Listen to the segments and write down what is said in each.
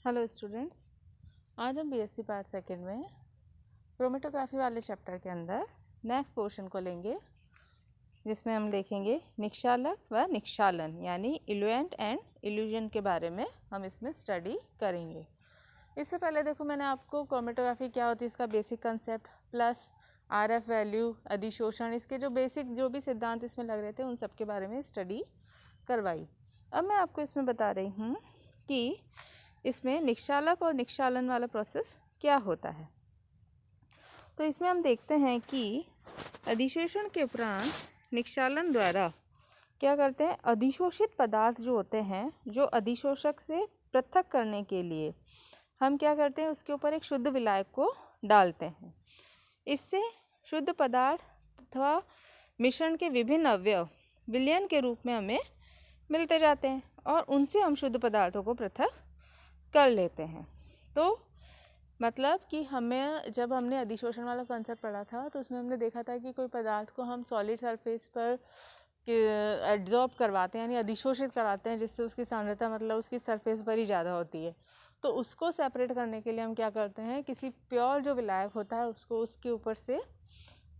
Hello students, आज हम BSc part second में क्रोमेटोग्राफी वाले चैप्टर के अंदर नेक्स्ट पोर्शन को लेंगे, जिसमें हम देखेंगे निक्षालक व निक्षालन यानी इल्यूएंट एंड इल्यूजन के बारे में हम इसमें स्टडी करेंगे। इससे पहले देखो, मैंने आपको क्रोमेटोग्राफी क्या होती है इसका basic concept plus RF value, अधिशोषण, इसके जो बेसिक जो भी सिद्धांत इसमें लग रहे थे उन सब के बारे में स्टडी करवाई। अब मैं आपको इसमें बता रही हूँ कि इसमें निक्षालक और निक्षालन वाला प्रोसेस क्या होता है। तो इसमें हम देखते हैं कि अधिशोषण के उपरांत निक्षालन द्वारा क्या करते हैं, अधिशोषित पदार्थ जो होते हैं, जो अधिशोषक से पृथक करने के लिए हम क्या करते हैं, उसके ऊपर एक शुद्ध विलायक को डालते हैं। इससे शुद्ध पदार्थ अथवा मिश्रण के विभिन्न अवयव विलयन के रूप में हमें मिलते जाते हैं और उनसे हम शुद्ध पदार्थों को पृथक कर लेते हैं। तो मतलब कि हमें जब हमने अधिशोषण वाला कंसेप्ट पढ़ा था तो उसमें हमने देखा था कि कोई पदार्थ को हम सॉलिड सरफेस पर एब्जॉर्ब करवाते हैं यानी अधिशोषित कराते हैं, जिससे उसकी सांद्रता मतलब उसकी सरफेस पर ही ज़्यादा होती है। तो उसको सेपरेट करने के लिए हम क्या करते हैं, किसी प्योर जो विलायक होता है उसको उसके ऊपर से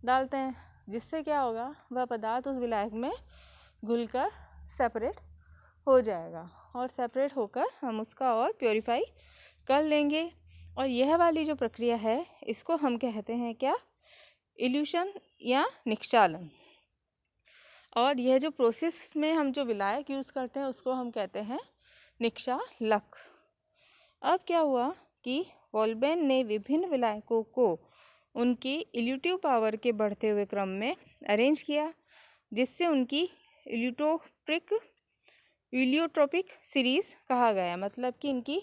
डालते हैं, जिससे क्या होगा, वह पदार्थ उस विलायक में घुलकर सेपरेट हो जाएगा और सेपरेट होकर हम उसका और प्योरीफाई कर लेंगे। और यह वाली जो प्रक्रिया है इसको हम कहते हैं क्या, इल्यूशन या निक्षालन। और यह जो प्रोसेस में हम जो विलायक यूज़ करते हैं उसको हम कहते हैं निक्षालक। अब क्या हुआ कि वोल्बेन ने विभिन्न विलायकों को उनकी इल्यूटिव पावर के बढ़ते हुए क्रम में अरेंज किया, जिससे उनकी इलियोट्रोपिक सीरीज़ कहा गया। मतलब कि इनकी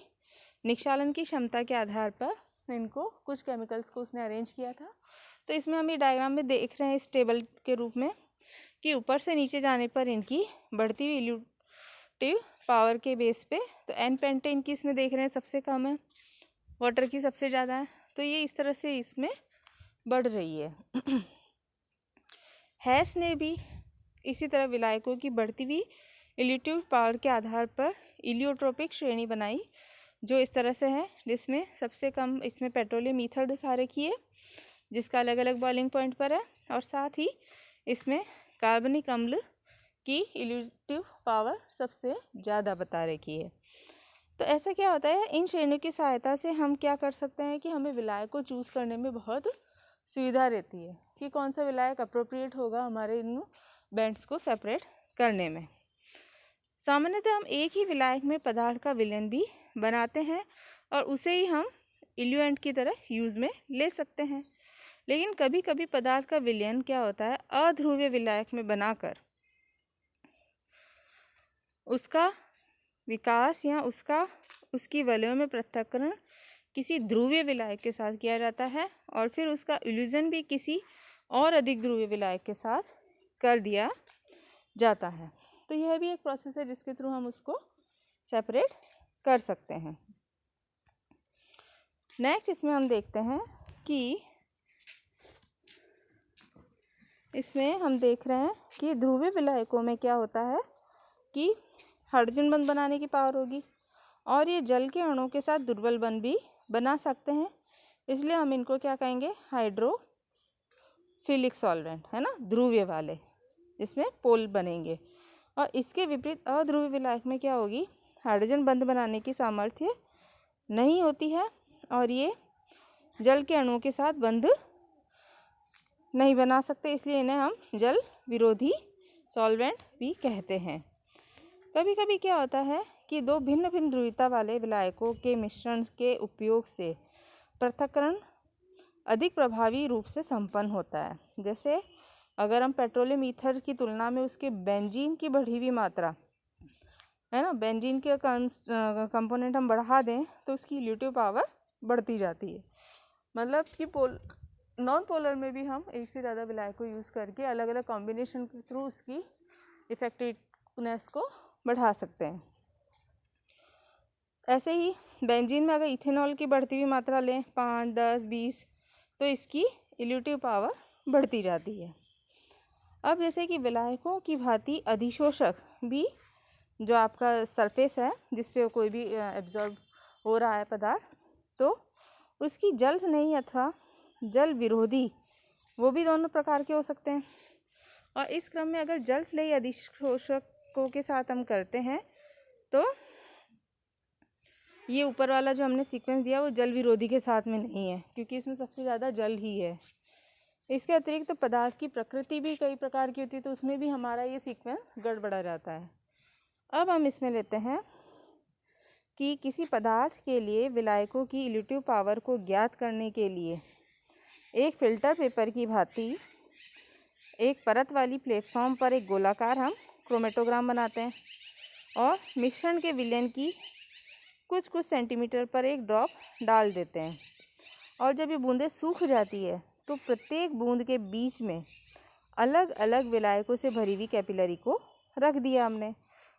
निक्षालन की क्षमता के आधार पर इनको कुछ केमिकल्स को उसने अरेंज किया था। तो इसमें हम ये डायग्राम में देख रहे हैं इस टेबल के रूप में कि ऊपर से नीचे जाने पर इनकी बढ़ती हुई इल्यूटिव पावर के बेस पे, तो एन पेंटेन की इसमें देख रहे हैं सबसे कम है, वाटर की सबसे ज़्यादा है, तो ये इस तरह से इसमें बढ़ रही है। हैस ने भी इसी तरह विलायकों की बढ़ती हुई इल्यूटिव पावर के आधार पर इलियोट्रोपिक श्रेणी बनाई, जो इस तरह से है, जिसमें सबसे कम इसमें पेट्रोलियम ईथर दिखा रखी है जिसका अलग अलग बॉइलिंग पॉइंट पर है, और साथ ही इसमें कार्बनिक अम्ल की इल्यूटिव पावर सबसे ज़्यादा बता रखी है। तो ऐसा क्या होता है, इन श्रेणियों की सहायता से हम क्या कर सकते हैं कि हमें विलायक को चूज़ करने में बहुत सुविधा रहती है कि कौन सा विलायक अप्रोप्रिएट होगा हमारे इन बैंड्स को सेपरेट करने में। सामान्यतः हम एक ही विलायक में पदार्थ का विलयन भी बनाते हैं और उसे ही हम इल्यूएंट की तरह यूज़ में ले सकते हैं। लेकिन कभी कभी पदार्थ का विलयन क्या होता है, अध्रुवीय विलायक में बनाकर उसका विकास या उसकी वलयों में पृथक्करण किसी ध्रुवीय विलायक के साथ किया जाता है और फिर उसका इल्यूजन भी किसी और अधिक ध्रुवीय विलायक के साथ कर दिया जाता है। तो यह भी एक प्रोसेस है जिसके थ्रू हम उसको सेपरेट कर सकते हैं। नेक्स्ट इसमें हम देखते हैं कि इसमें हम देख रहे हैं कि ध्रुवीय विलायकों में क्या होता है कि हाइड्रोजन बंध बनाने की पावर होगी और ये जल के अणुओं के साथ दुर्बल बंध भी बना सकते हैं, इसलिए हम इनको क्या कहेंगे, हाइड्रोफिलिक सॉल्वेंट, है ना, ध्रुवीय वाले, इसमें पोल बनेंगे। और इसके विपरीत अध्रुवीय विलायक में क्या होगी, हाइड्रोजन बंध बनाने की सामर्थ्य नहीं होती है और ये जल के अणुओं के साथ बंध नहीं बना सकते, इसलिए इन्हें हम जल विरोधी सॉल्वेंट भी कहते हैं। कभी कभी क्या होता है कि दो भिन्न भिन्न ध्रुवीयता वाले विलायकों के मिश्रण के उपयोग से पृथक्करण अधिक प्रभावी रूप से संपन्न होता है। जैसे अगर हम पेट्रोलियम ईथर की तुलना में उसके बेंजीन की बढ़ी हुई मात्रा, है ना, बेंजीन के कंपोनेंट हम बढ़ा दें तो उसकी इल्यूटिव पावर बढ़ती जाती है। मतलब कि नॉन पोलर में भी हम एक से ज़्यादा विलायक को यूज़ करके अलग अलग कॉम्बिनेशन के थ्रू उसकी इफेक्टिवनेस को बढ़ा सकते हैं। ऐसे ही बेंजीन में अगर इथेनॉल की बढ़ती हुई मात्रा लें 5, 10, 20, तो इसकी इल्यूटिव पावर बढ़ती जाती है। अब जैसे कि विलायकों की भांति अधिशोषक भी जो आपका सरफेस है जिस पे कोई भी एब्जॉर्ब हो रहा है पदार्थ, तो उसकी जल स्नेही अथवा जल विरोधी, वो भी दोनों प्रकार के हो सकते हैं। और इस क्रम में अगर जल स्नेही अधिशोषकों के साथ हम करते हैं तो ये ऊपर वाला जो हमने सीक्वेंस दिया वो जल विरोधी के साथ में नहीं है, क्योंकि इसमें सबसे ज़्यादा जल ही है। इसके अतिरिक्त तो पदार्थ की प्रकृति भी कई प्रकार की होती है, तो उसमें भी हमारा ये सीक्वेंस गड़बड़ा जाता है। अब हम इसमें लेते हैं कि किसी पदार्थ के लिए विलायकों की इल्यूटिव पावर को ज्ञात करने के लिए एक फिल्टर पेपर की भांति एक परत वाली प्लेटफॉर्म पर एक गोलाकार हम क्रोमेटोग्राम बनाते हैं और मिश्रण के विलयन की कुछ सेंटीमीटर पर एक ड्रॉप डाल देते हैं। और जब ये बूंदें सूख जाती है तो प्रत्येक बूंद के बीच में अलग अलग विलायकों से भरी हुई कैपिलरी को रख दिया हमने,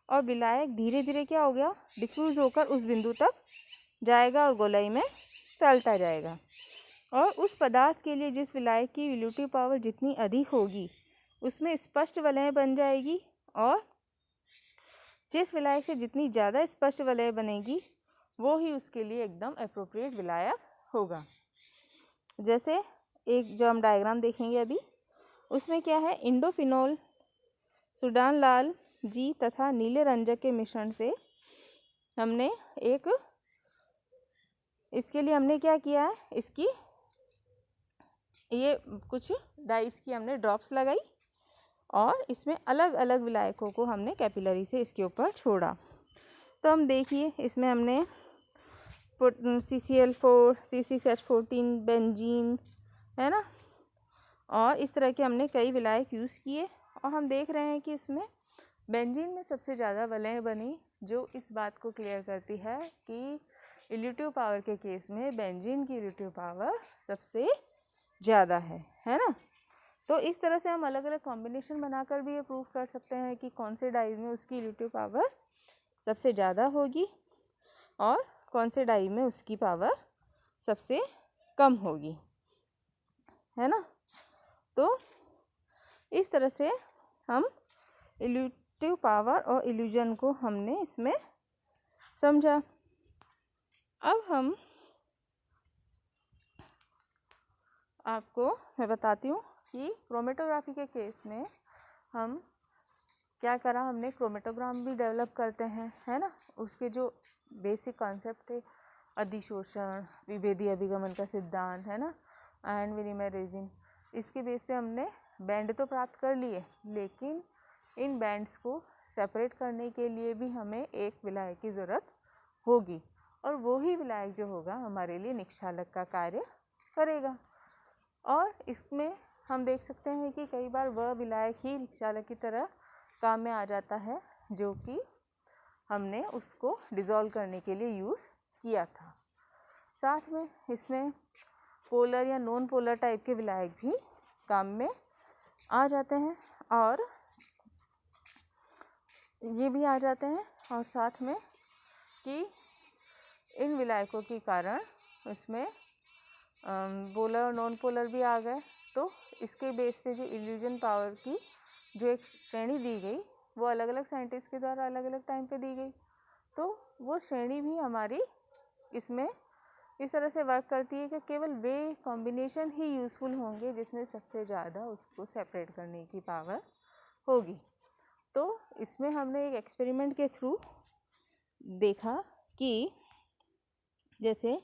और विलायक धीरे धीरे क्या हो गया, डिफ्यूज़ होकर उस बिंदु तक जाएगा और गोलाई में फैलता जाएगा। और उस पदार्थ के लिए जिस विलायक की इल्यूटिव पावर जितनी अधिक होगी उसमें स्पष्ट वलय बन जाएगी, और जिस विलायक से जितनी ज़्यादा स्पष्ट वलय बनेगी वो ही उसके लिए एकदम एप्रोप्रिएट विलायक होगा। जैसे एक जो हम डायग्राम देखेंगे अभी, उसमें क्या है, इंडोफिनोल, सूडान लाल जी तथा नीले रंजक के मिश्रण से हमने एक, इसके लिए हमने क्या किया है, इसकी ये कुछ डाइस की हमने ड्रॉप्स लगाई और इसमें अलग अलग विलायकों को हमने कैपिलरी से इसके ऊपर छोड़ा। तो हम देखिए इसमें हमने CCl4, C6H14, बेंजीन, है ना, और इस तरह के हमने कई विलायक यूज़ किए। और हम देख रहे हैं कि इसमें बेंजीन में सबसे ज़्यादा वलय बनी, जो इस बात को क्लियर करती है कि इल्यूटिव पावर के केस में बेंजीन की इल्यूटिव पावर सबसे ज़्यादा है ना। तो इस तरह से हम अलग अलग कॉम्बिनेशन बनाकर भी ये प्रूव कर सकते हैं कि कौन से डाई में उसकी इल्यूटिव पावर सबसे ज़्यादा होगी और कौन से डाई में उसकी पावर सबसे कम होगी, है ना। तो इस तरह से हम इल्यूटिव पावर और इल्यूजन को हमने इसमें समझा। अब हम आपको मैं बताती हूँ कि क्रोमेटोग्राफी के केस में हम क्या करा, हमने क्रोमेटोग्राम भी डेवलप करते हैं, है ना। उसके जो बेसिक कॉन्सेप्ट थे, अधिशोषण, विभेदी अभिगमन का सिद्धांत, है ना, आयन विनिमय रेजिन, इसके बेस पे हमने बैंड तो प्राप्त कर लिए, लेकिन इन बैंड्स को सेपरेट करने के लिए भी हमें एक विलायक की ज़रूरत होगी, और वो ही विलायक जो होगा हमारे लिए निक्षालक का कार्य करेगा। और इसमें हम देख सकते हैं कि कई बार वह विलायक ही निक्षालक की तरह काम में आ जाता है जो कि हमने उसको डिज़ोल्व करने के लिए यूज़ किया था। साथ में इसमें पोलर या नॉन पोलर टाइप के विलायक भी काम में आ जाते हैं, और ये भी आ जाते हैं, और साथ में कि इन विलायकों के कारण इसमें पोलर और नॉन पोलर भी आ गए। तो इसके बेस पे जो इल्यूजन पावर की जो एक श्रेणी दी गई वो अलग अलग साइंटिस्ट के द्वारा अलग अलग टाइम पे दी गई, तो वो श्रेणी भी हमारी इसमें इस तरह से वर्क करती है कि केवल वे कॉम्बिनेशन ही यूज़फुल होंगे जिसमें सबसे ज़्यादा उसको सेपरेट करने की पावर होगी। तो इसमें हमने एक एक्सपेरिमेंट के थ्रू देखा कि जैसे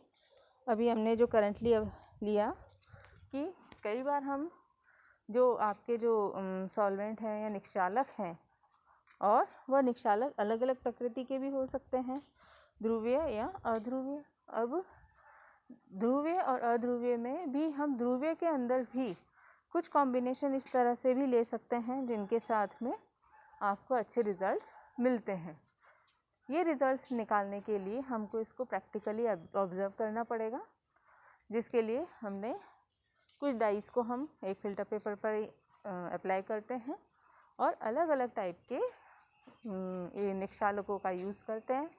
अभी हमने जो करंटली लिया कि कई बार हम जो आपके जो सॉल्वेंट हैं या निक्षालक हैं, और वह निक्षालक अलग अलग प्रकृति के भी हो सकते हैं, ध्रुवीय या अध्रुवीय। अब ध्रुवीय और अध्रुवीय में भी हम ध्रुवीय के अंदर भी कुछ कॉम्बिनेशन इस तरह से भी ले सकते हैं जिनके साथ में आपको अच्छे रिजल्ट्स मिलते हैं। ये रिजल्ट्स निकालने के लिए हमको इसको प्रैक्टिकली ऑब्जर्व करना पड़ेगा, जिसके लिए हमने कुछ डाइस को हम एक फिल्टर पेपर पर अप्लाई करते हैं और अलग अलग टाइप के ये निक्षालकों का यूज़ करते हैं।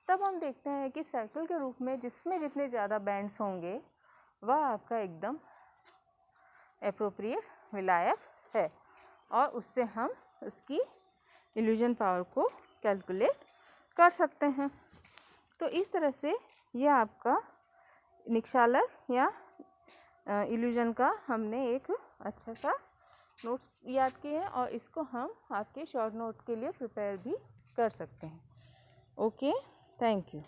तब हम देखते हैं कि सर्कल के रूप में जिसमें जितने ज़्यादा बैंड्स होंगे वह आपका एकदम एप्रोप्रिएट विलायक है, और उससे हम उसकी इल्यूजन पावर को कैलकुलेट कर सकते हैं। तो इस तरह से ये आपका निक्षालक या इल्यूजन का हमने एक अच्छा सा नोट्स याद किए हैं और इसको हम आपके शॉर्ट नोट के लिए प्रिपेयर भी कर सकते हैं। Okay, thank you.